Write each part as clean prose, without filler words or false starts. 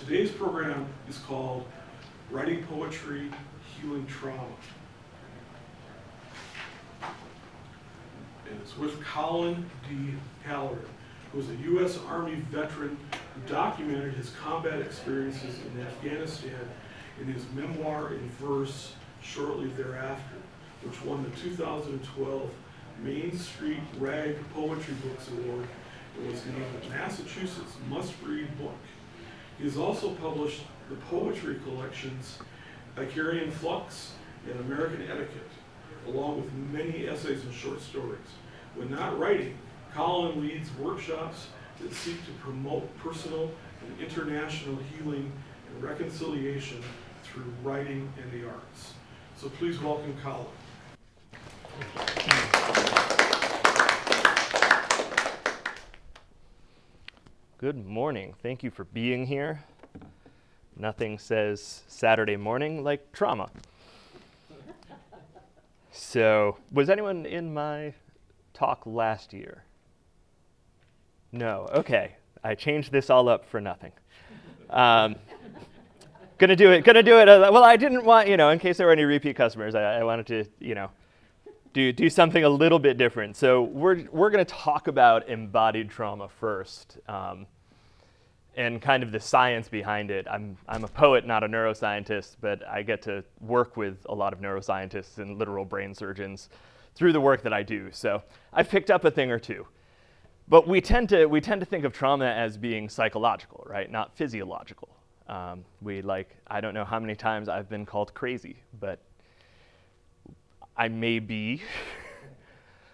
Today's program is called Writing Poetry, Healing Trauma. And it's with Colin D. Halloran, who is a U.S. Army veteran who documented his combat experiences in Afghanistan in his memoir-in-verse shortly thereafter, which won the 2012 Main Street Rag Poetry Books Award and was named Massachusetts Must-Read Book. He has also published the poetry collections Icarian, Flux, and American Etiquette, along with many essays and short stories. When not writing, Colin leads workshops that seek to promote personal and international healing and reconciliation through writing and the arts. So please welcome Colin. Good morning. Thank you for being here. Nothing says Saturday morning like trauma. So, was anyone in my talk last year? No. Okay. I changed this all up for nothing. Gonna do it. Well, I didn't want, in case there were any repeat customers, I wanted to, do something a little bit different. So we're going to talk about embodied trauma first, and kind of the science behind it. I'm a poet, not a neuroscientist, but I get to work with a lot of neuroscientists and literal brain surgeons through the work that I do. So I've picked up a thing or two. But we tend to think of trauma as being psychological, right? Not physiological. I don't know how many times I've been called crazy, but I may be.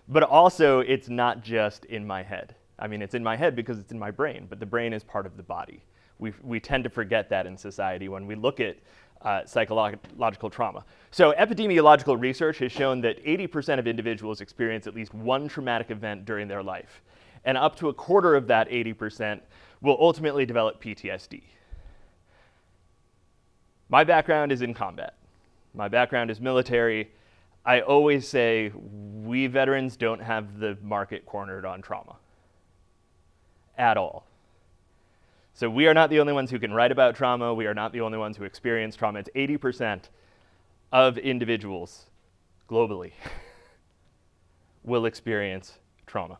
But also, it's not just in my head. I mean, it's in my head because it's in my brain, but the brain is part of the body. We tend to forget that in society when we look at psychological trauma. So epidemiological research has shown that 80% of individuals experience at least one traumatic event during their life. And up to a quarter of that 80% will ultimately develop PTSD. My background is in combat. My background is military. I always say we veterans don't have the market cornered on trauma at all. So we are not the only ones who can write about trauma. We are not the only ones who experience trauma. It's 80% of individuals globally will experience trauma.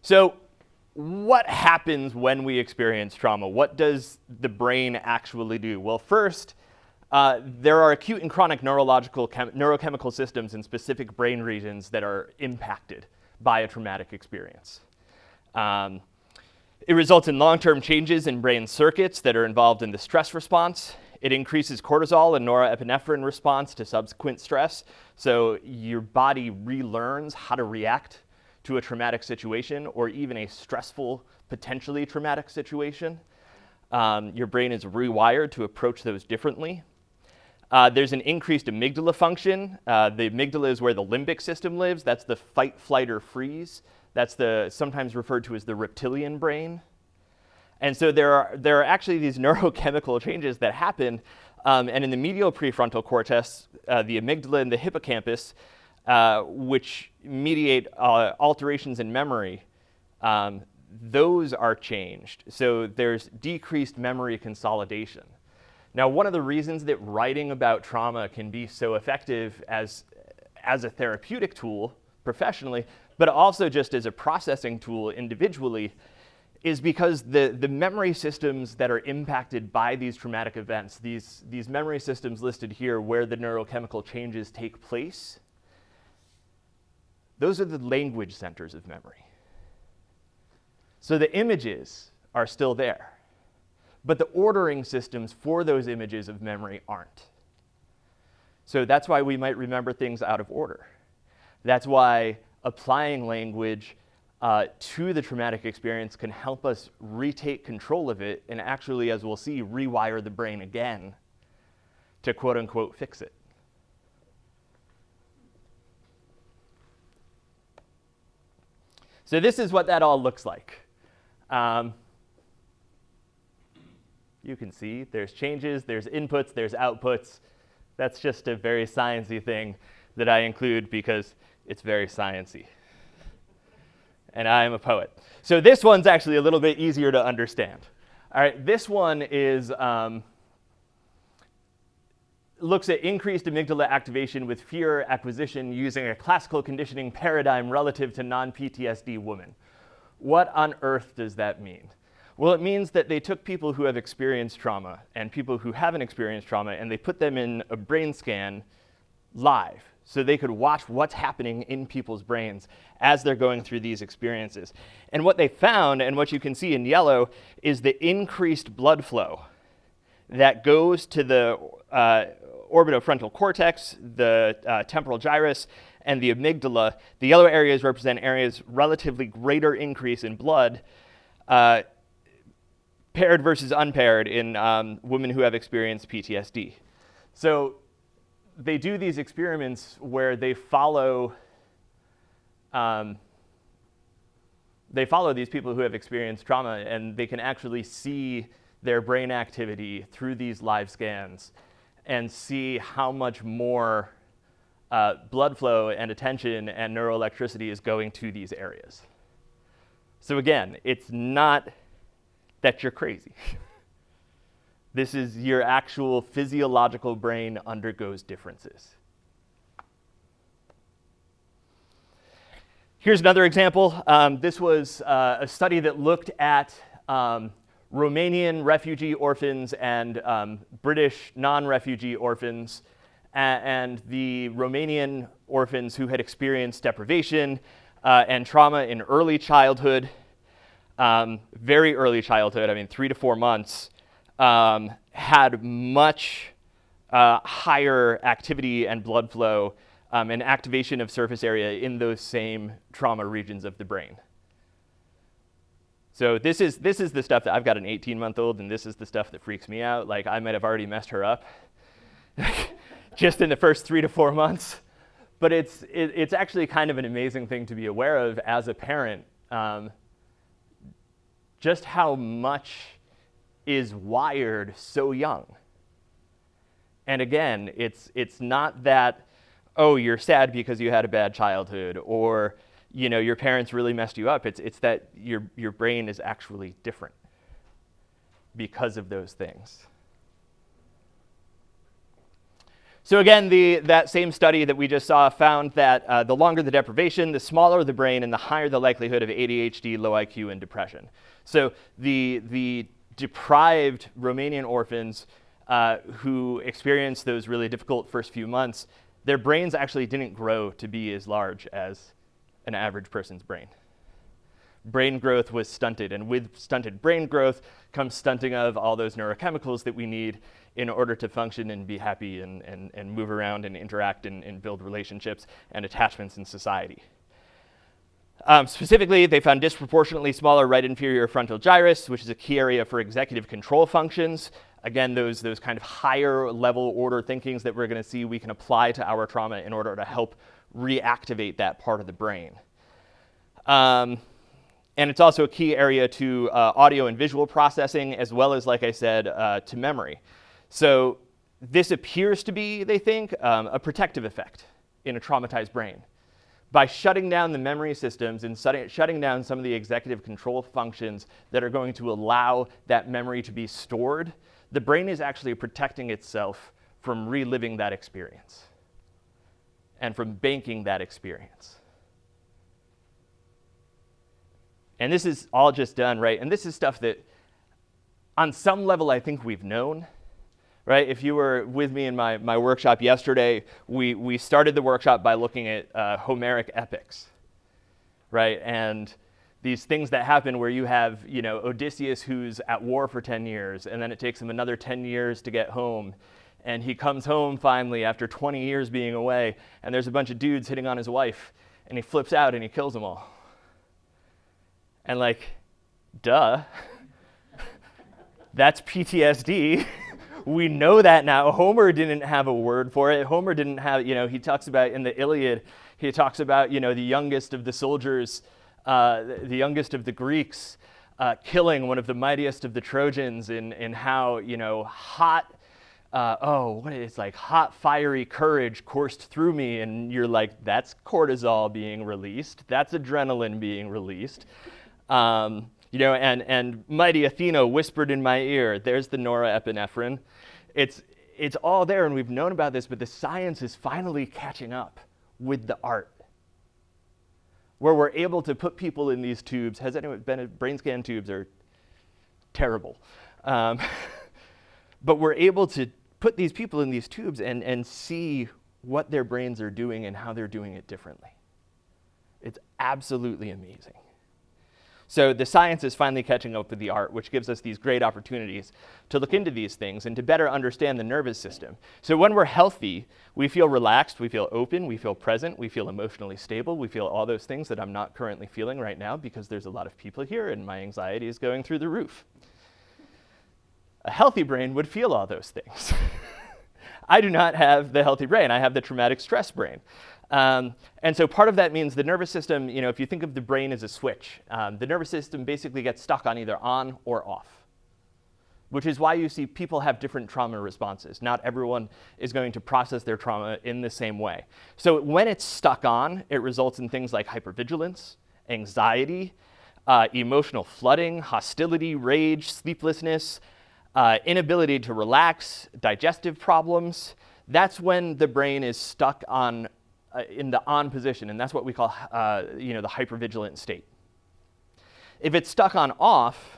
So what happens when we experience trauma? What does the brain actually do? Well, first, there are acute and chronic neurochemical systems in specific brain regions that are impacted by a traumatic experience. It results in long-term changes in brain circuits that are involved in the stress response. It increases cortisol and norepinephrine response to subsequent stress. So your body relearns how to react to a traumatic situation or even a stressful, potentially traumatic situation. Your brain is rewired to approach those differently. There's an increased amygdala function. The amygdala is where the limbic system lives. That's the fight, flight, or freeze. That's sometimes referred to as the reptilian brain. And so there are actually these neurochemical changes that happen. And in the medial prefrontal cortex, the amygdala and the hippocampus, which mediate alterations in memory, those are changed. So there's decreased memory consolidation. Now, one of the reasons that writing about trauma can be so effective as a therapeutic tool professionally, but also just as a processing tool individually, is because the memory systems that are impacted by these traumatic events, these memory systems listed here where the neurochemical changes take place, those are the language centers of memory. So the images are still there, but the ordering systems for those images of memory aren't. So that's why we might remember things out of order. That's why applying language to the traumatic experience can help us retake control of it and actually, as we'll see, rewire the brain again to quote unquote fix it. So this is what that all looks like. You can see there's changes, there's inputs, there's outputs. That's just a very sciencey thing that I include because it's very sciencey. And I am a poet. So this one's actually a little bit easier to understand. All right, this one is looks at increased amygdala activation with fear acquisition using a classical conditioning paradigm relative to non-PTSD women. What on earth does that mean? Well, it means that they took people who have experienced trauma and people who haven't experienced trauma, and they put them in a brain scan live, so they could watch what's happening in people's brains as they're going through these experiences. And what they found, and what you can see in yellow, is the increased blood flow that goes to the orbitofrontal cortex, the temporal gyrus, and the amygdala. The yellow areas represent areas relatively greater increase in blood, paired versus unpaired in women who have experienced PTSD. So they do these experiments where they follow these people who have experienced trauma, and they can actually see their brain activity through these live scans and see how much more blood flow and attention and neuroelectricity is going to these areas. So again, it's not that you're crazy. This is your actual physiological brain undergoes differences. Here's another example. This was a study that looked at Romanian refugee orphans and British non-refugee orphans, and the Romanian orphans who had experienced deprivation and trauma in early childhood, very early childhood, I mean 3 to 4 months, had much higher activity and blood flow and activation of surface area in those same trauma regions of the brain. So this is the stuff that I've got an 18-month-old, and this is the stuff that freaks me out. Like, I might have already messed her up just in the first 3 to 4 months. But it's actually kind of an amazing thing to be aware of as a parent, just how much is wired so young. And again, it's not that, oh, you're sad because you had a bad childhood, or your parents really messed you up. It's that your brain is actually different because of those things. So again, that same study that we just saw found that the longer the deprivation, the smaller the brain, and the higher the likelihood of ADHD, low IQ, and depression. So the deprived Romanian orphans who experienced those really difficult first few months, their brains actually didn't grow to be as large as an average person's brain. Brain growth was stunted, and with stunted brain growth comes stunting of all those neurochemicals that we need in order to function and be happy and move around and interact and build relationships and attachments in society. Specifically, they found disproportionately smaller right inferior frontal gyrus, which is a key area for executive control functions. Again, those kind of higher level order thinkings that we're going to see we can apply to our trauma in order to help reactivate that part of the brain. And it's also a key area to audio and visual processing, as well as, like I said, to memory. So this appears to be, they think, a protective effect in a traumatized brain. By shutting down the memory systems and shutting down some of the executive control functions that are going to allow that memory to be stored, the brain is actually protecting itself from reliving that experience and from banking that experience. And this is all just done, right? And this is stuff that on some level I think we've known, right? If you were with me in my workshop yesterday, we started the workshop by looking at Homeric epics, right? And these things that happen where you have, Odysseus who's at war for 10 years, and then it takes him another 10 years to get home. And he comes home finally after 20 years being away, and there's a bunch of dudes hitting on his wife, and he flips out and he kills them all. And duh, that's PTSD. We know that now. Homer didn't have a word for it. Homer didn't have, he talks about in the Iliad, he talks about, the youngest of the soldiers, the youngest of the Greeks, killing one of the mightiest of the Trojans, and how, hot, hot, fiery courage coursed through me. And you're like, that's cortisol being released. That's adrenaline being released. and mighty Athena whispered in my ear, there's the norepinephrine. It's all there, and we've known about this, but the science is finally catching up with the art, where we're able to put people in these tubes. Has anyone been in brain scan tubes? Are terrible. But we're able to put these people in these tubes and see what their brains are doing and how they're doing it differently. It's absolutely amazing. So the science is finally catching up with the art, which gives us these great opportunities to look into these things and to better understand the nervous system. So when we're healthy, we feel relaxed, we feel open, we feel present, we feel emotionally stable, we feel all those things that I'm not currently feeling right now because there's a lot of people here and my anxiety is going through the roof. A healthy brain would feel all those things. I do not have the healthy brain. I have the traumatic stress brain. And so part of that means the nervous system, if you think of the brain as a switch, the nervous system basically gets stuck on either on or off, which is why you see people have different trauma responses. Not everyone is going to process their trauma in the same way. So when it's stuck on, it results in things like hypervigilance, anxiety, emotional flooding, hostility, rage, sleeplessness, inability to relax, digestive problems. That's when the brain is stuck on in the on position, and that's what we call the hypervigilant state. If it's stuck on off,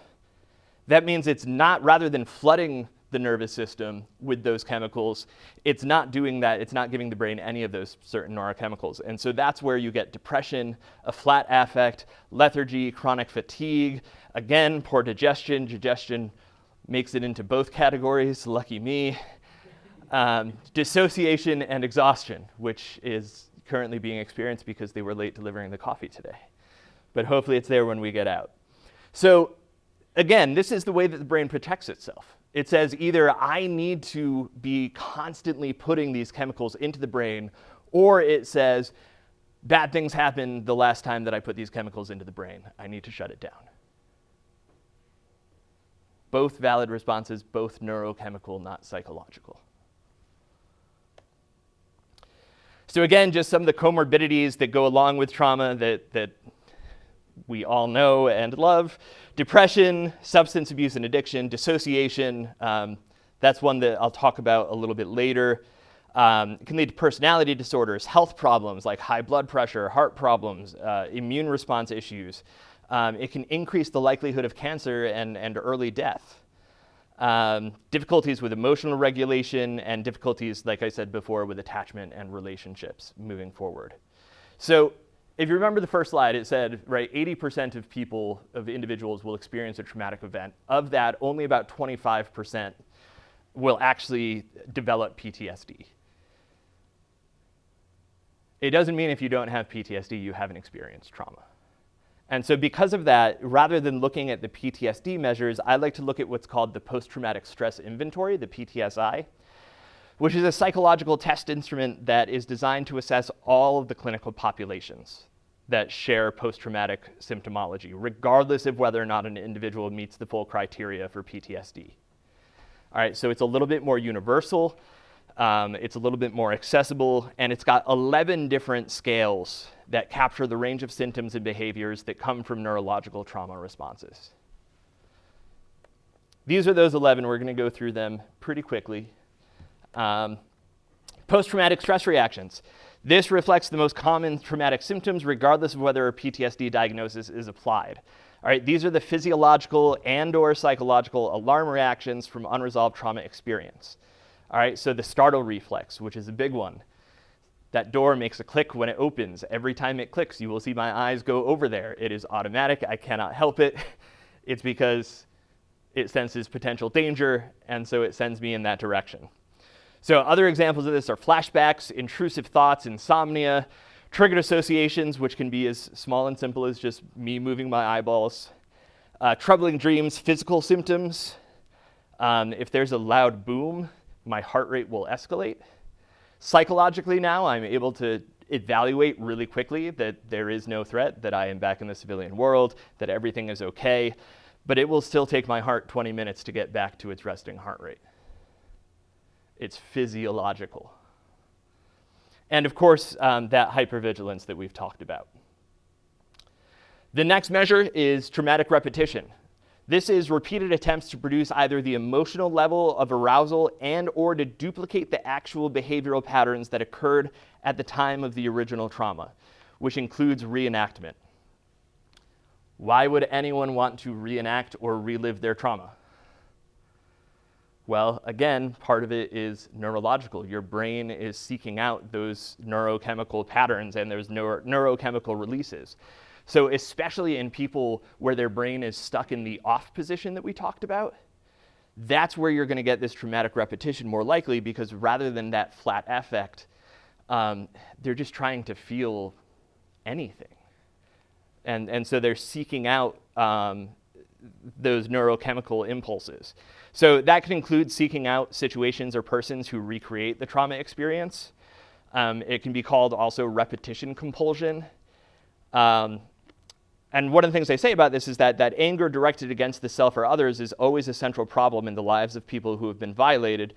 that means it's not, rather than flooding the nervous system with those chemicals, it's not doing that, it's not giving the brain any of those certain neurochemicals. And so that's where you get depression, a flat affect, lethargy, chronic fatigue, again, poor digestion. Digestion makes it into both categories, lucky me. Dissociation and exhaustion, which is currently being experienced because they were late delivering the coffee today. But hopefully it's there when we get out. So again, this is the way that the brain protects itself. It says either I need to be constantly putting these chemicals into the brain, or it says bad things happened the last time that I put these chemicals into the brain. I need to shut it down. Both valid responses, both neurochemical, not psychological. So again, just some of the comorbidities that go along with trauma that we all know and love. Depression, substance abuse and addiction, dissociation, that's one that I'll talk about a little bit later. It can lead to personality disorders, health problems like high blood pressure, heart problems, immune response issues. It can increase the likelihood of cancer and early death. Difficulties with emotional regulation and difficulties, like I said before, with attachment and relationships moving forward. So if you remember the first slide, it said, right, 80% of individuals will experience a traumatic event. Of that, only about 25% will actually develop PTSD. It doesn't mean if you don't have PTSD, you haven't experienced trauma. And so because of that, rather than looking at the PTSD measures, I like to look at what's called the Post-Traumatic Stress Inventory, the PTSI, which is a psychological test instrument that is designed to assess all of the clinical populations that share post-traumatic symptomology, regardless of whether or not an individual meets the full criteria for PTSD. All right, so it's a little bit more universal, it's a little bit more accessible, and it's got 11 different scales that capture the range of symptoms and behaviors that come from neurological trauma responses. These are those 11. We're going to go through them pretty quickly. Post-traumatic stress reactions. This reflects the most common traumatic symptoms, regardless of whether a PTSD diagnosis is applied. All right, these are the physiological and/or psychological alarm reactions from unresolved trauma experience. All right, so the startle reflex, which is a big one. That door makes a click when it opens. Every time it clicks, you will see my eyes go over there. It is automatic. I cannot help it. It's because it senses potential danger, and so it sends me in that direction. So other examples of this are flashbacks, intrusive thoughts, insomnia, triggered associations, which can be as small and simple as just me moving my eyeballs, troubling dreams, physical symptoms. If there's a loud boom, my heart rate will escalate. Psychologically now, I'm able to evaluate really quickly that there is no threat, that I am back in the civilian world, that everything is okay, but it will still take my heart 20 minutes to get back to its resting heart rate. It's physiological. And of course, that hypervigilance that we've talked about. The next measure is traumatic repetition. This is repeated attempts to produce either the emotional level of arousal and or to duplicate the actual behavioral patterns that occurred at the time of the original trauma, which includes reenactment. Why would anyone want to reenact or relive their trauma? Well, again, part of it is neurological. Your brain is seeking out those neurochemical patterns and those neurochemical releases. So especially in people where their brain is stuck in the off position that we talked about, that's where you're going to get this traumatic repetition more likely, because rather than that flat affect, they're just trying to feel anything. And so they're seeking out those neurochemical impulses. So that can include seeking out situations or persons who recreate the trauma experience. It can be called also repetition compulsion. And one of the things they say about this is that anger directed against the self or others is always a central problem in the lives of people who have been violated.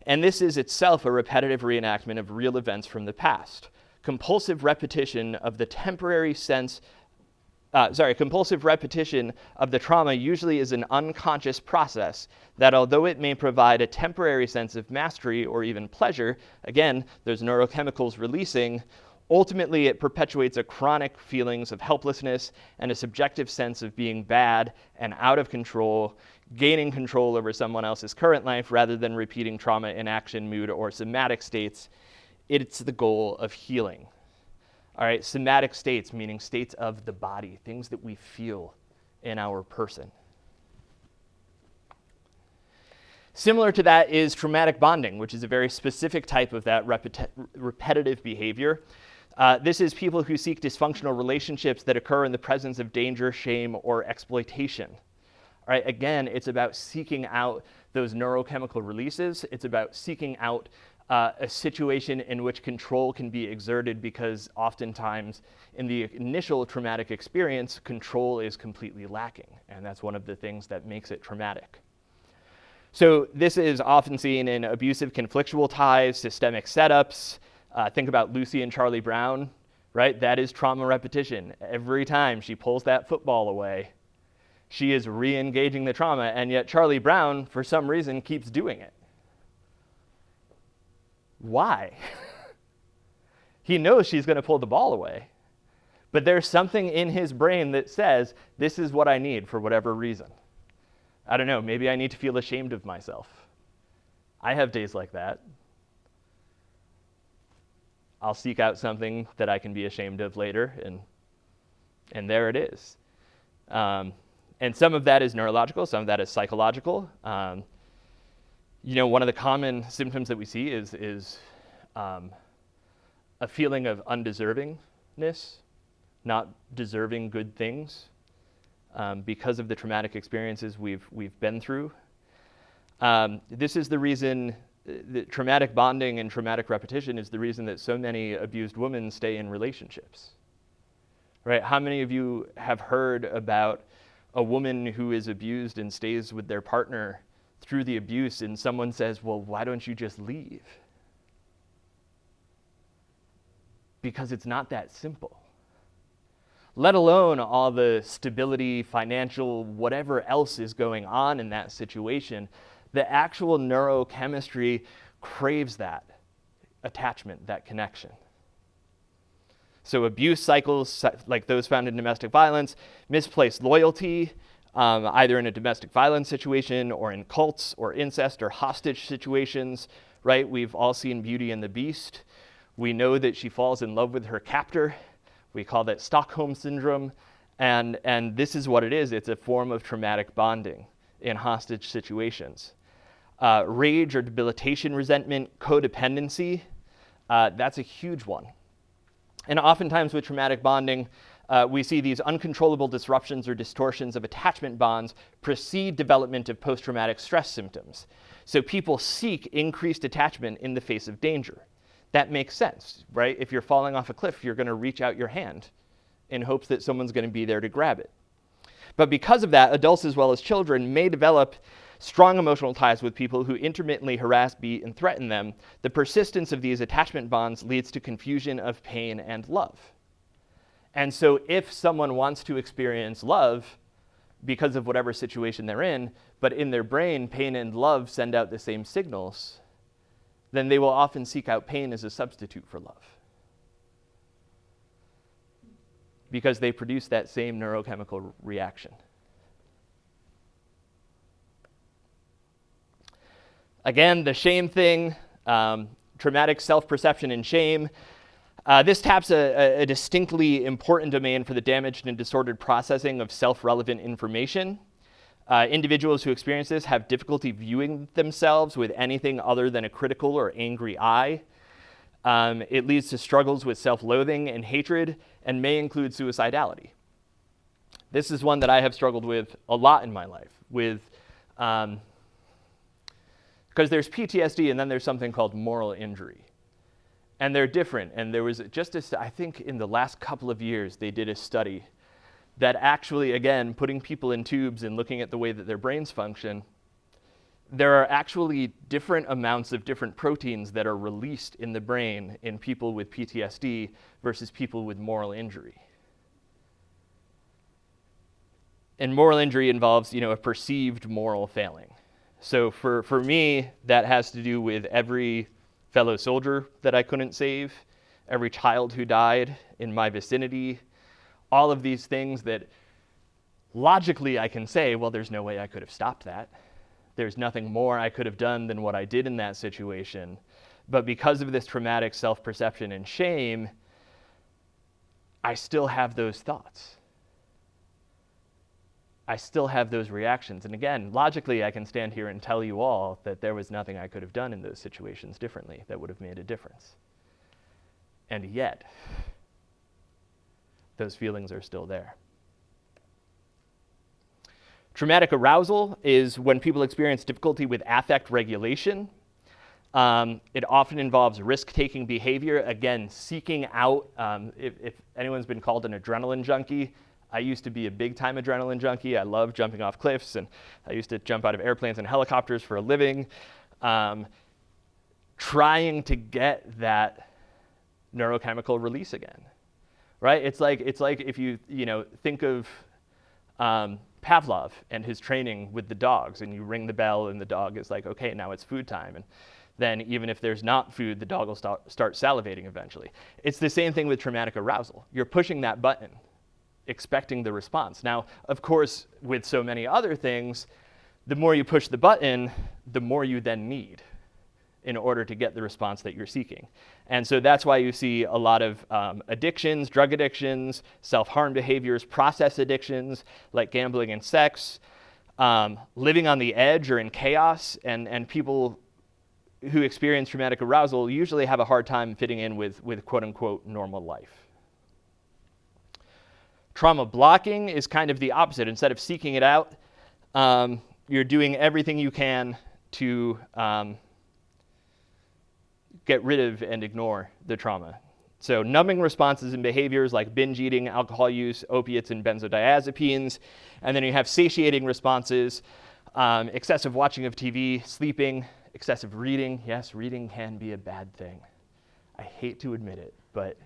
And this is itself a repetitive reenactment of real events from the past. Compulsive repetition of the trauma usually is an unconscious process that, although it may provide a temporary sense of mastery or even pleasure, again, there's neurochemicals releasing, ultimately it perpetuates a chronic feelings of helplessness and a subjective sense of being bad and out of control, gaining control over someone else's current life rather than repeating trauma in action, mood, or somatic states. It's the goal of healing. All right, somatic states, meaning states of the body, things that we feel in our person. Similar to that is traumatic bonding, which is a very specific type of that repetitive behavior. This is people who seek dysfunctional relationships that occur in the presence of danger, shame, or exploitation. All right, again, it's about seeking out those neurochemical releases. It's about seeking out a situation in which control can be exerted, because oftentimes in the initial traumatic experience, control is completely lacking. And that's one of the things that makes it traumatic. So this is often seen in abusive conflictual ties, systemic setups. Think about Lucy and Charlie Brown, right? That is trauma repetition. Every time she pulls that football away, she is re-engaging the trauma, and yet Charlie Brown, for some reason, keeps doing it. Why? He knows she's going to pull the ball away, but there's something in his brain that says, this is what I need for whatever reason. I don't know, maybe I need to feel ashamed of myself. I have days like that. I'll seek out something that I can be ashamed of later, and there it is. And some of that is neurological, some of that is psychological. One of the common symptoms that we see is a feeling of undeservingness, not deserving good things, because of the traumatic experiences we've been through. This is the reason that traumatic bonding and traumatic repetition is the reason that so many abused women stay in relationships. Right? How many of you have heard about a woman who is abused and stays with their partner through the abuse, and someone says, well, why don't you just leave? Because it's not that simple. Let alone all the stability, financial, whatever else is going on in that situation. The actual neurochemistry craves that attachment, that connection. So abuse cycles, like those found in domestic violence, misplaced loyalty, either in a domestic violence situation or in cults or incest or hostage situations, right? We've all seen Beauty and the Beast. We know that she falls in love with her captor. We call that Stockholm syndrome. And this is what it is. It's a form of traumatic bonding in hostage situations. Rage or debilitation resentment, codependency, that's a huge one. And oftentimes with traumatic bonding, we see these uncontrollable disruptions or distortions of attachment bonds precede development of post-traumatic stress symptoms. So people seek increased attachment in the face of danger. That makes sense, right? If you're falling off a cliff, you're going to reach out your hand in hopes that someone's going to be there to grab it. But because of that, adults as well as children may develop strong emotional ties with people who intermittently harass, beat, and threaten them. The persistence of these attachment bonds leads to confusion of pain and love. And so if someone wants to experience love because of whatever situation they're in, but in their brain, pain and love send out the same signals, then they will often seek out pain as a substitute for love, because they produce that same neurochemical reaction. Again, the shame thing, traumatic self-perception and shame. This taps a distinctly important domain for the damaged and disordered processing of self-relevant information. Individuals who experience this have difficulty viewing themselves with anything other than a critical or angry eye. It leads to struggles with self-loathing and hatred, and may include suicidality. This is one that I have struggled with a lot in my life, because there's PTSD and then there's something called moral injury. And they're different. And there was I think in the last couple of years, they did a study that actually, again, putting people in tubes and looking at the way that their brains function, there are actually different amounts of different proteins that are released in the brain in people with PTSD versus people with moral injury. And moral injury involves, a perceived moral failing. So for me, that has to do with every fellow soldier that I couldn't save, every child who died in my vicinity, all of these things that logically I can say, well, there's no way I could have stopped that. There's nothing more I could have done than what I did in that situation. But because of this traumatic self-perception and shame, I still have those thoughts. I still have those reactions. And again, logically, I can stand here and tell you all that there was nothing I could have done in those situations differently that would have made a difference. And yet, those feelings are still there. Traumatic arousal is when people experience difficulty with affect regulation. It often involves risk-taking behavior, again, seeking out, if anyone's been called an adrenaline junkie, I used to be a big-time adrenaline junkie. I love jumping off cliffs, and I used to jump out of airplanes and helicopters for a living. Trying to get that neurochemical release again, right? It's like if you think of Pavlov and his training with the dogs, and you ring the bell and the dog is like, okay, now it's food time. And then even if there's not food, the dog will start salivating eventually. It's the same thing with traumatic arousal. You're pushing that button, expecting the response. Now, of course, with so many other things, the more you push the button, the more you then need in order to get the response that you're seeking. And so that's why you see a lot of addictions, drug addictions, self-harm behaviors, process addictions like gambling and sex, living on the edge or in chaos, and people who experience traumatic arousal usually have a hard time fitting in with quote-unquote normal life. Trauma blocking is kind of the opposite. Instead of seeking it out, you're doing everything you can to get rid of and ignore the trauma. So numbing responses and behaviors like binge eating, alcohol use, opiates, and benzodiazepines. And then you have satiating responses, excessive watching of TV, sleeping, excessive reading. Yes, reading can be a bad thing. I hate to admit it, but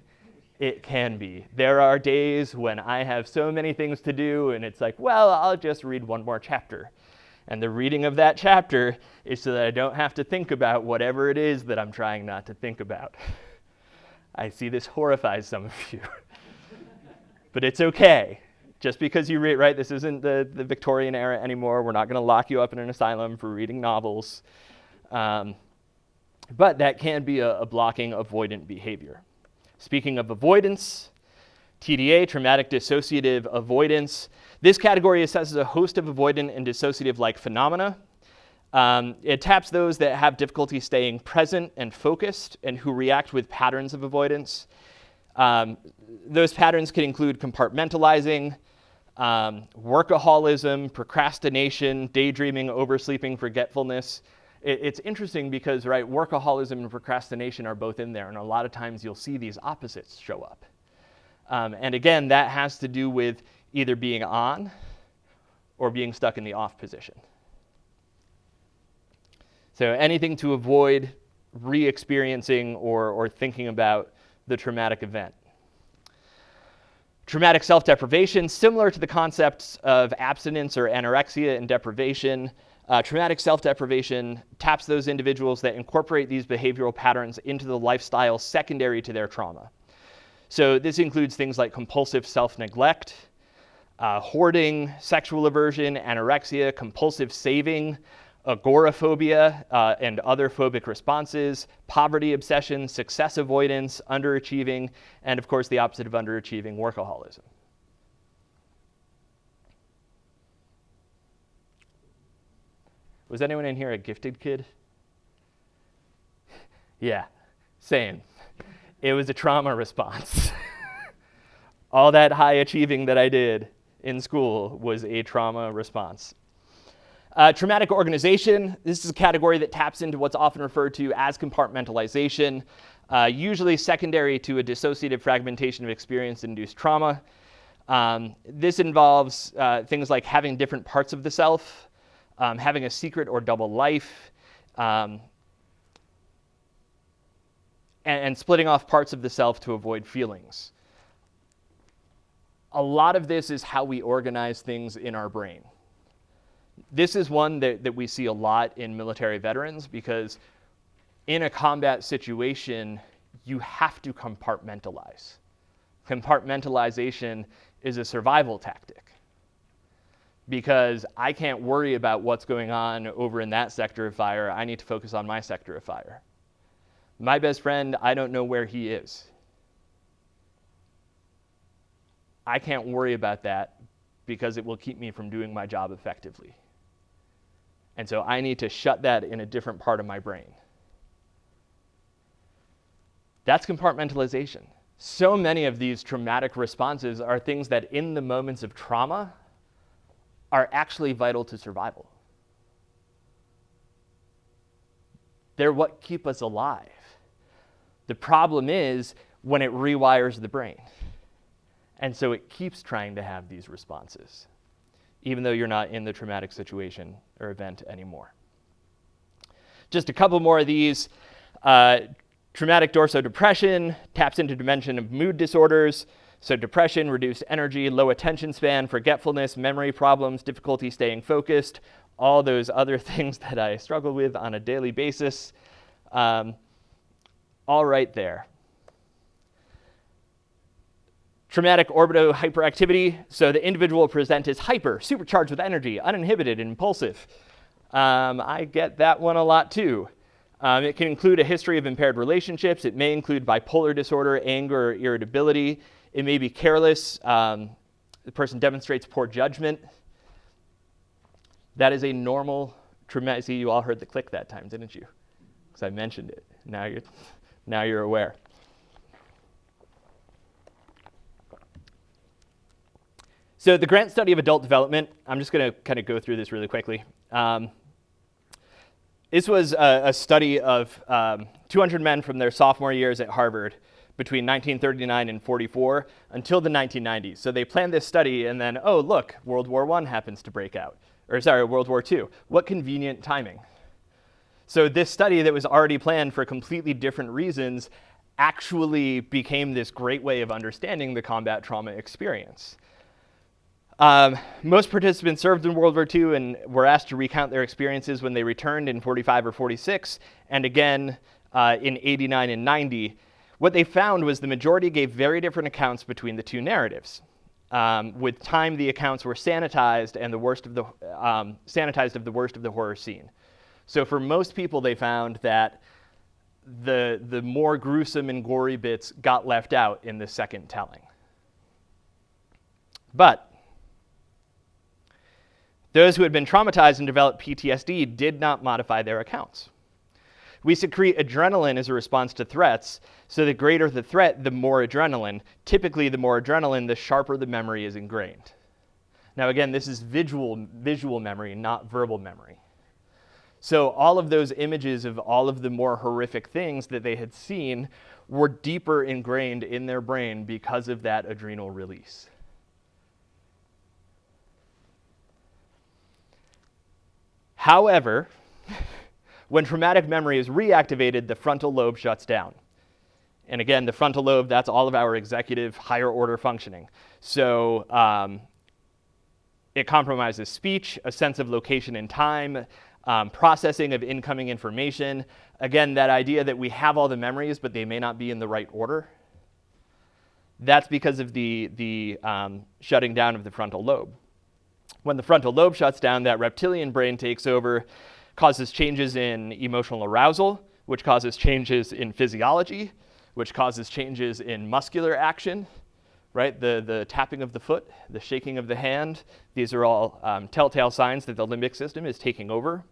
it can be. There are days when I have so many things to do, and it's like, well, I'll just read one more chapter. And the reading of that chapter is so that I don't have to think about whatever it is that I'm trying not to think about. I see this horrifies some of you. But it's okay. Just because you read, right, this isn't the Victorian era anymore. We're not going to lock you up in an asylum for reading novels. But that can be a blocking, avoidant behavior. Speaking of avoidance, TDA, traumatic dissociative avoidance. This category assesses a host of avoidant and dissociative-like phenomena. It taps those that have difficulty staying present and focused and who react with patterns of avoidance. Those patterns can include compartmentalizing, workaholism, procrastination, daydreaming, oversleeping, forgetfulness. It's interesting because, right, workaholism and procrastination are both in there, and a lot of times you'll see these opposites show up. And again, that has to do with either being on or being stuck in the off position. So anything to avoid re-experiencing or thinking about the traumatic event. Traumatic self-deprivation, similar to the concepts of abstinence or anorexia and deprivation. Traumatic self-deprivation taps those individuals that incorporate these behavioral patterns into the lifestyle secondary to their trauma. So this includes things like compulsive self-neglect, hoarding, sexual aversion, anorexia, compulsive saving, agoraphobia, and other phobic responses, poverty obsession, success avoidance, underachieving, and of course the opposite of underachieving, workaholism. Was anyone in here a gifted kid? Yeah, same. It was a trauma response. All that high achieving that I did in school was a trauma response. Traumatic organization, this is a category that taps into what's often referred to as compartmentalization, usually secondary to a dissociative fragmentation of experience-induced trauma. This involves things like having different parts of the self, having a secret or double life, and splitting off parts of the self to avoid feelings. A lot of this is how we organize things in our brain. This is one that we see a lot in military veterans because in a combat situation, you have to compartmentalize. Compartmentalization is a survival tactic because I can't worry about what's going on over in that sector of fire. I need to focus on my sector of fire. My best friend, I don't know where he is. I can't worry about that because it will keep me from doing my job effectively. And so I need to shut that in a different part of my brain. That's compartmentalization. So many of these traumatic responses are things that in the moments of trauma are actually vital to survival. They're what keep us alive. The problem is when it rewires the brain. And so it keeps trying to have these responses, even though you're not in the traumatic situation or event anymore. Just a couple more of these. Traumatic dorsodepression taps into dimension of mood disorders. So depression, reduced energy, low attention span, forgetfulness, memory problems, difficulty staying focused, all those other things that I struggle with on a daily basis. All right there. Traumatic orbital-hyperactivity, so the individual will present as hyper, supercharged with energy, uninhibited, and impulsive. I get that one a lot too. It can include a history of impaired relationships. It may include bipolar disorder, anger, or irritability. It may be careless. The person demonstrates poor judgment. That is a normal traumatic. See, you all heard the click that time, didn't you? Because I mentioned it. Now you're aware. So the Grant study of adult development, I'm just going to kind of go through this really quickly. This was a study of 200 men from their sophomore years at Harvard between 1939 and 44 until the 1990s. So they planned this study and then, oh, look, World War I happens to break out. World War II. What convenient timing. So this study that was already planned for completely different reasons actually became this great way of understanding the combat trauma experience. Most participants served in World War II and were asked to recount their experiences when they returned in 45 or 46, and again in 89 and 90. What they found was the majority gave very different accounts between the two narratives. With time, the accounts were sanitized and the worst of the horror scene. So for most people, they found that the more gruesome and gory bits got left out in the second telling. But those who had been traumatized and developed PTSD did not modify their accounts. We secrete adrenaline as a response to threats, so the greater the threat, the more adrenaline. Typically, the more adrenaline, the sharper the memory is ingrained. Now again, this is visual memory, not verbal memory. So all of those images of all of the more horrific things that they had seen were deeper ingrained in their brain because of that adrenal release. However, when traumatic memory is reactivated, the frontal lobe shuts down. And again, the frontal lobe, that's all of our executive higher order functioning. So it compromises speech, a sense of location and time, processing of incoming information. Again, that idea that we have all the memories, but they may not be in the right order. That's because of the shutting down of the frontal lobe. When the frontal lobe shuts down, that reptilian brain takes over, causes changes in emotional arousal, which causes changes in physiology, which causes changes in muscular action, right? The tapping of the foot, the shaking of the hand, these are all telltale signs that the limbic system is taking over.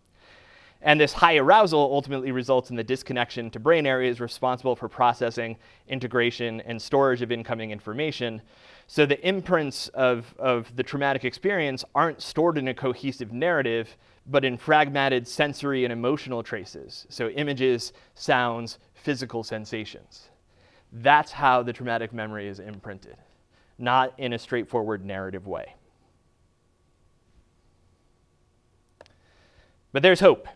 And this high arousal ultimately results in the disconnection to brain areas responsible for processing, integration, and storage of incoming information. So the imprints of the traumatic experience aren't stored in a cohesive narrative, but in fragmented sensory and emotional traces. So images, sounds, physical sensations. That's how the traumatic memory is imprinted, not in a straightforward narrative way. But there's hope,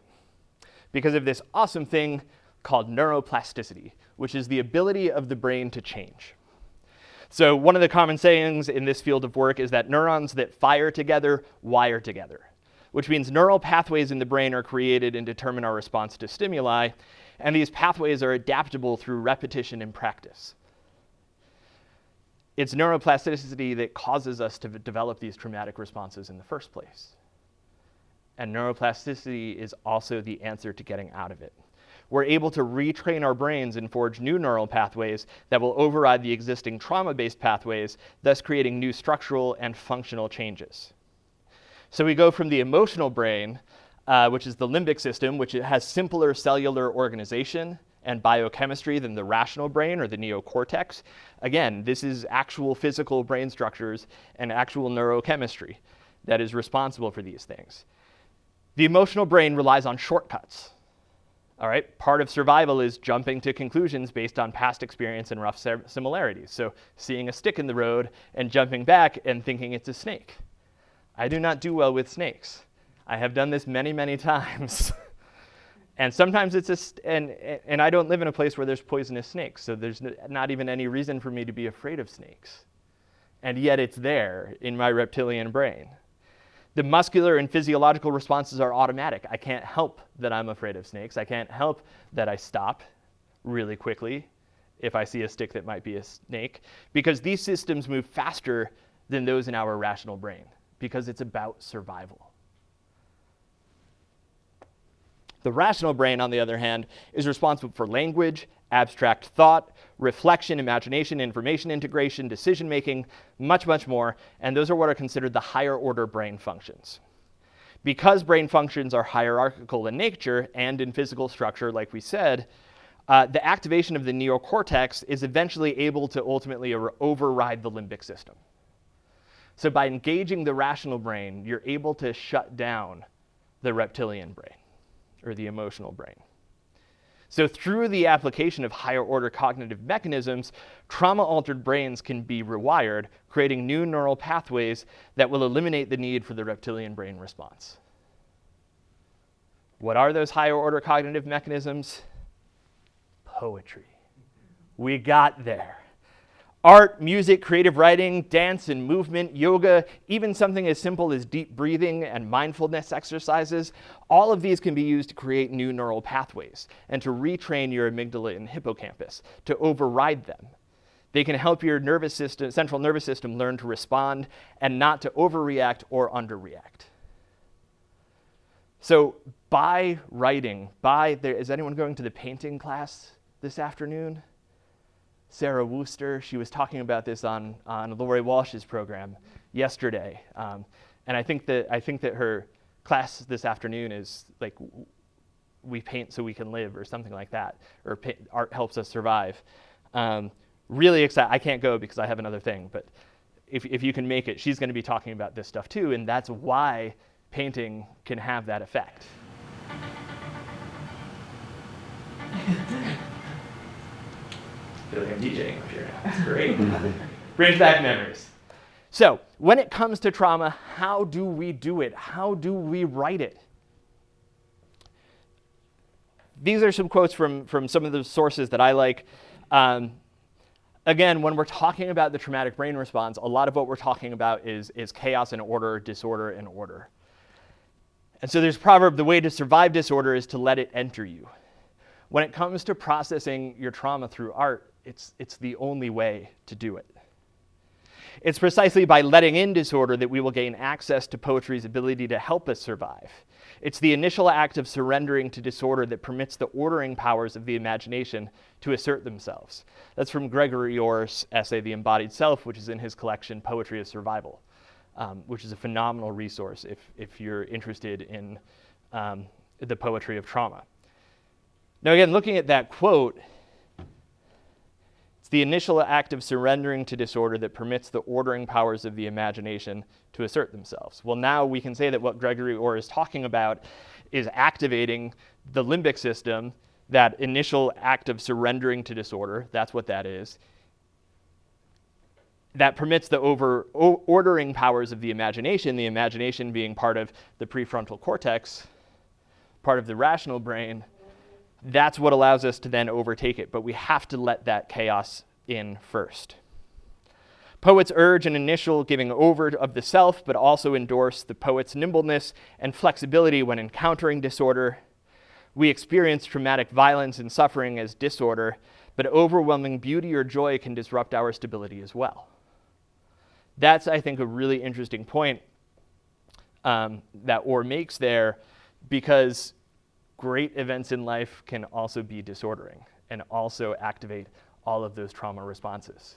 because of this awesome thing called neuroplasticity, which is the ability of the brain to change. So one of the common sayings in this field of work is that neurons that fire together wire together, which means neural pathways in the brain are created and determine our response to stimuli, and these pathways are adaptable through repetition and practice. It's neuroplasticity that causes us to develop these traumatic responses in the first place. And neuroplasticity is also the answer to getting out of it. We're able to retrain our brains and forge new neural pathways that will override the existing trauma-based pathways, thus creating new structural and functional changes. So we go from the emotional brain, which is the limbic system, which has simpler cellular organization and biochemistry than the rational brain or the neocortex. Again, this is actual physical brain structures and actual neurochemistry that is responsible for these things. The emotional brain relies on shortcuts. All right, part of survival is jumping to conclusions based on past experience and rough similarities. So seeing a stick in the road and jumping back and thinking it's a snake. I do not do well with snakes. I have done this many, many times. And sometimes it's and I don't live in a place where there's poisonous snakes, so there's not even any reason for me to be afraid of snakes. And yet it's there in my reptilian brain. The muscular and physiological responses are automatic. I can't help that I'm afraid of snakes. I can't help that I stop really quickly if I see a stick that might be a snake, because these systems move faster than those in our rational brain, because it's about survival. The rational brain, on the other hand, is responsible for language, abstract thought, reflection, imagination, information integration, decision-making, much, much more, and those are what are considered the higher order brain functions. Because brain functions are hierarchical in nature and in physical structure, like we said, the activation of the neocortex is eventually able to ultimately override the limbic system. So by engaging the rational brain, you're able to shut down the reptilian brain, or the emotional brain. So through the application of higher order cognitive mechanisms, trauma-altered brains can be rewired, creating new neural pathways that will eliminate the need for the reptilian brain response. What are those higher order cognitive mechanisms? Poetry. We got there. Art, music, creative writing, dance and movement, yoga, even something as simple as deep breathing and mindfulness exercises, all of these can be used to create new neural pathways and to retrain your amygdala and hippocampus, to override them. They can help your nervous system, central nervous system learn to respond and not to overreact or underreact. So by writing, is anyone going to the painting class this afternoon? Sarah Wooster, she was talking about this on Lori Walsh's program yesterday, and I think that her class this afternoon is like, we paint so we can live, or something like that, or art helps us survive. Really excited. I can't go because I have another thing, but if you can make it, she's going to be talking about this stuff too, and that's why painting can have that effect. I feel like I'm DJing up here now. It's great. Brings back memories. So, when it comes to trauma, how do we do it? How do we write it? These are some quotes from some of the sources that I like. Again, when we're talking about the traumatic brain response, a lot of what we're talking about is chaos and order, disorder and order. And so there's a proverb, the way to survive disorder is to let it enter you. When it comes to processing your trauma through art, it's the only way to do it. It's precisely by letting in disorder that we will gain access to poetry's ability to help us survive. It's the initial act of surrendering to disorder that permits the ordering powers of the imagination to assert themselves. That's from Gregory Orr's essay, The Embodied Self, which is in his collection, Poetry of Survival, which is a phenomenal resource if you're interested in the poetry of trauma. Now again, looking at that quote, it's the initial act of surrendering to disorder that permits the ordering powers of the imagination to assert themselves. Well, now we can say that what Gregory Orr is talking about is activating the limbic system, that initial act of surrendering to disorder, that's what that is, that permits the ordering powers of the imagination being part of the prefrontal cortex, part of the rational brain. That's what allows us to then overtake it, but we have to let that chaos in first. Poets urge an initial giving over of the self, but also endorse the poet's nimbleness and flexibility when encountering disorder. We experience traumatic violence and suffering as disorder, but overwhelming beauty or joy can disrupt our stability as well. That's, I think, a really interesting point that Orr makes there, because great events in life can also be disordering and also activate all of those trauma responses.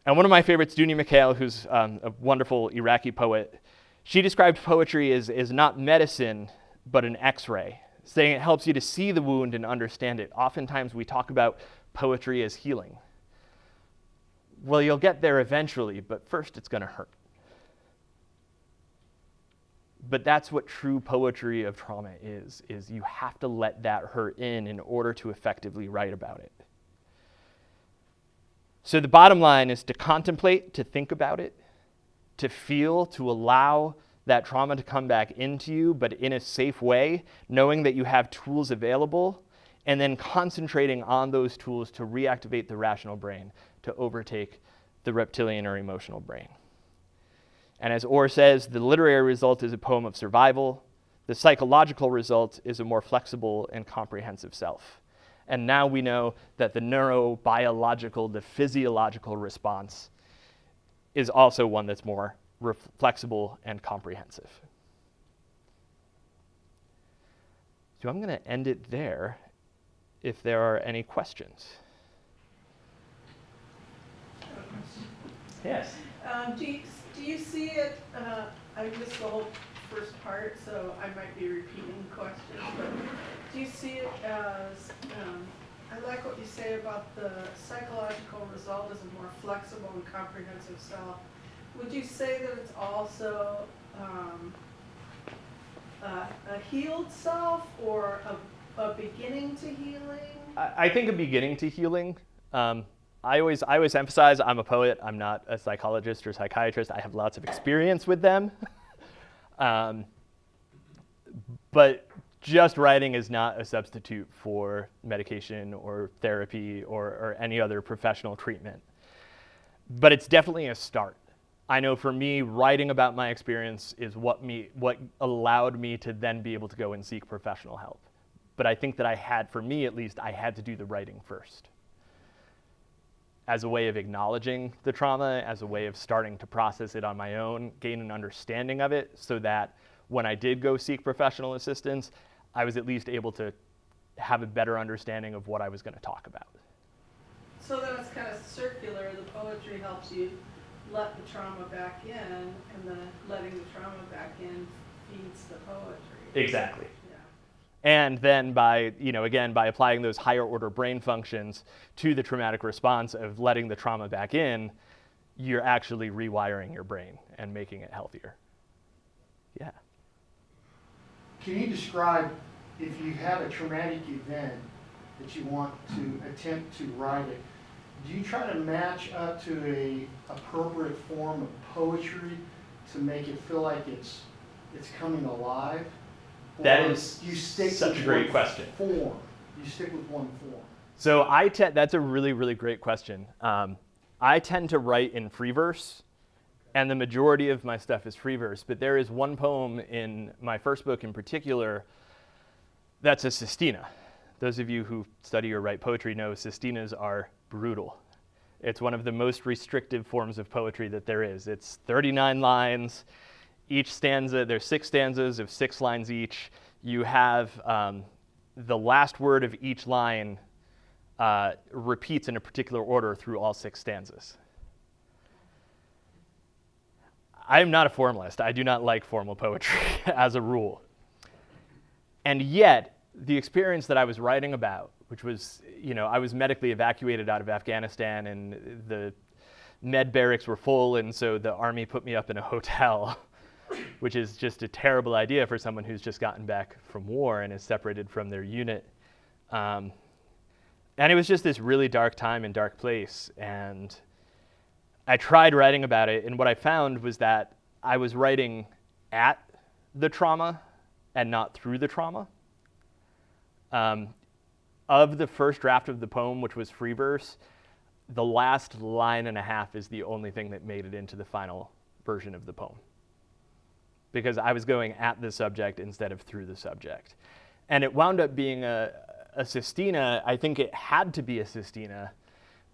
And one of my favorites, Dunia Mikhail, who's a wonderful Iraqi poet, she described poetry as not medicine, but an X-ray, saying it helps you to see the wound and understand it. Oftentimes we talk about poetry as healing. Well, you'll get there eventually, but first it's going to hurt. But that's what true poetry of trauma is you have to let that hurt in order to effectively write about it. So the bottom line is to contemplate, to think about it, to feel, to allow that trauma to come back into you, but in a safe way, knowing that you have tools available, and then concentrating on those tools to reactivate the rational brain, to overtake the reptilian or emotional brain. And as Orr says, the literary result is a poem of survival. The psychological result is a more flexible and comprehensive self. And now we know that the neurobiological, the physiological response is also one that's more flexible and comprehensive. So I'm going to end it there if there are any questions. Yes? Do you see it, I missed the whole first part, so I might be repeating questions, but do you see it as, I like what you say about the psychological result as a more flexible and comprehensive self. Would you say that it's also a healed self or a beginning to healing? I think a beginning to healing. I always emphasize I'm a poet. I'm not a psychologist or psychiatrist. I have lots of experience with them. But just writing is not a substitute for medication or therapy or any other professional treatment. But it's definitely a start. I know for me, writing about my experience is what allowed me to then be able to go and seek professional help. But I think that for me at least, I had to do the writing first, as a way of acknowledging the trauma, as a way of starting to process it on my own, gain an understanding of it, so that when I did go seek professional assistance, I was at least able to have a better understanding of what I was going to talk about. So then it's kind of circular. The poetry helps you let the trauma back in, and then letting the trauma back in feeds the poetry. Exactly. Yeah. And then by applying those higher order brain functions to the traumatic response of letting the trauma back in, you're actually rewiring your brain and making it healthier. Yeah. Can you describe, if you have a traumatic event that you want to attempt to write it, do you try to match up to a appropriate form of poetry to make it feel like it's coming alive? That is you stick such to a great one question. Form. you stick with one form? So that's a really, really great question. I tend to write in free verse, and the majority of my stuff is free verse, but there is one poem in my first book in particular that's a sestina. Those of you who study or write poetry know sestinas are brutal. It's one of the most restrictive forms of poetry that there is. It's 39 lines. Each stanza, there's 6 stanzas of 6 lines each. You have the last word of each line repeats in a particular order through all 6 stanzas. I am not a formalist. I do not like formal poetry as a rule. And yet, the experience that I was writing about, which was, I was medically evacuated out of Afghanistan, and the med barracks were full, and so the Army put me up in a hotel, which is just a terrible idea for someone who's just gotten back from war and is separated from their unit. And it was just this really dark time and dark place, and I tried writing about it, and what I found was that I was writing at the trauma and not through the trauma. Of the first draft of the poem, which was free verse, the last line and a half is the only thing that made it into the final version of the poem, because I was going at the subject instead of through the subject. And it wound up being a sestina. I think it had to be a sestina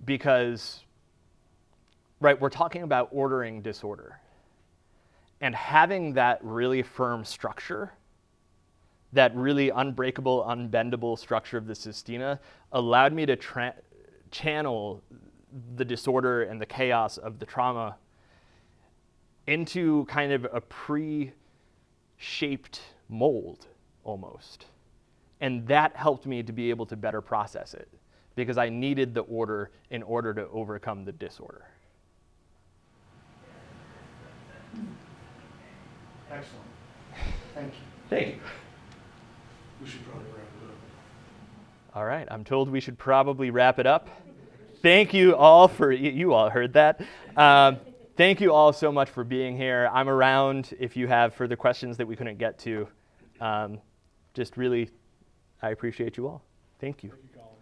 because, right, we're talking about ordering disorder. And having that really firm structure, that really unbreakable, unbendable structure of the sestina, allowed me to channel the disorder and the chaos of the trauma into kind of a pre-shaped mold, almost. And that helped me to be able to better process it, because I needed the order in order to overcome the disorder. Excellent. Thank you. Thank you. We should probably wrap it up. All right, I'm told we should probably wrap it up. Thank you all for, you all heard that. Thank you all so much for being here. I'm around if you have further questions that we couldn't get to. Just really, I appreciate you all. Thank you. Thank you, Colin.